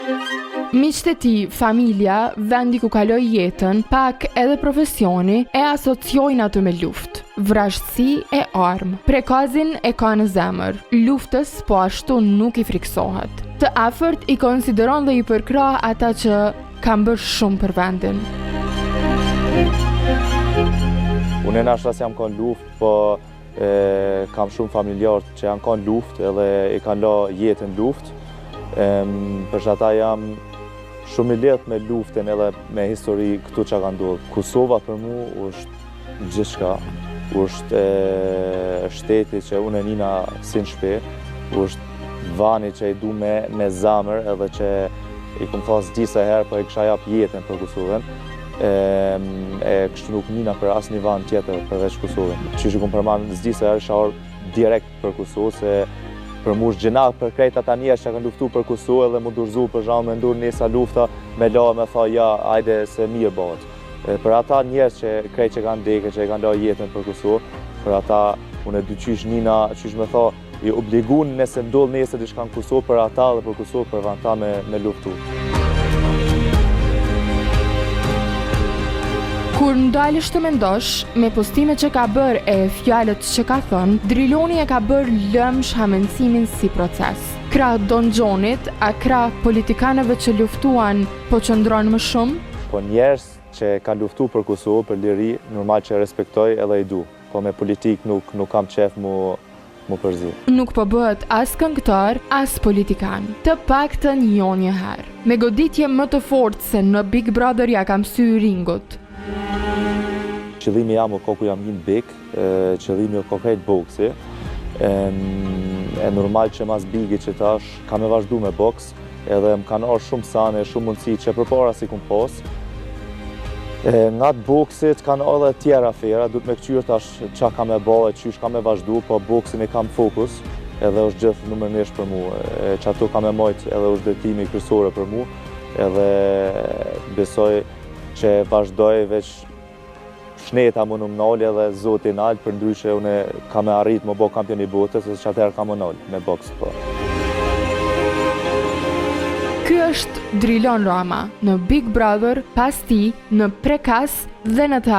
Miqtë e tij, familja, vendi ku kaloi jetën, pak edhe profesioni e asociojnë atë me luftë, vrasësi e armë. Prekazin e ka në zemër, luftës po ashtu nuk i friksohet. Të afërt i konsideron dhe i përkrah ata që kanë bërë shumë për vendin. Unë nashta jam kanë luftë, po kam shumë familjarë që janë kanë luftë edhe i kanë la jetën luftë. Për ata jam shumë i lehtë me luftën edhe me histori këtu që ka ndodhur. Kosova për mu është gjithçka, është shteti që unë e nina si në shtëpi, është vani që i du me zamër edhe që i kom thasë disa herë, po i kisha jap jetën për Kosovën. Kështu nuk nina për asnjë vend tjetër përveç Kosovën. Që kom përmanë disa herë shahor direkt për Kosovë, se për mu është gjenak për krejt ata njerëz që kanë luftu për Kosovë edhe mu durzu për zhamë me ndur njësa lufta me la me tha ja, ajde se mirë bëhet. Për ata njerëz që krejt që kanë deke, që kanë la jetën për Kosovë, për ata unë e dy qysh nina, qysh me tha, i obligun nëse ndodh nesër diçka në Kosovë për ata dhe për Kosovë për vanta me luftu. Kur ndalesh të mendosh, me postimet që ka bërë e fjalët që ka thënë, Driloni e ka bërë lëmsh hamendësimin si proces. Krah Don Gjonit, a krah politikanëve që luftuan, po qëndron më shumë? Po njerëz që kanë luftu për Kosovë, për liri, normal që respektoj edhe i du. Po me politik nuk kam qef mu përzi. Nuk po bëhet as këngëtar, as politikan. Të paktën jo një herë. Me goditje më të fortë se në Big Brother ja kam sy ringut. Qëllimi jam o koku jam një big, qëllimi o konkret boksi. E normal që mas bigi që tash kam e vazhdu me boks, edhe më kanë arë shumë sane, shumë mundësi që përpara si kum pos. Nga të boksit kanë edhe tjera afera, du të me këqyrë tash qa kam e bëhe, qysh kam e vazhdu, po boksin e kam fokus, edhe është gjithë numërnisht për mu, që ato kam e mojt edhe është drejtimi kryesore për mu, edhe besoj që vazhdoj veç shneta më në nalë edhe zoti nalë, për ndryshe unë kam e arrit më bo kampion i botës, e që atëherë kam më nalë me boks. Ky është Drilon Rama, në Big Brother, pas ti, në Prekas dhe në të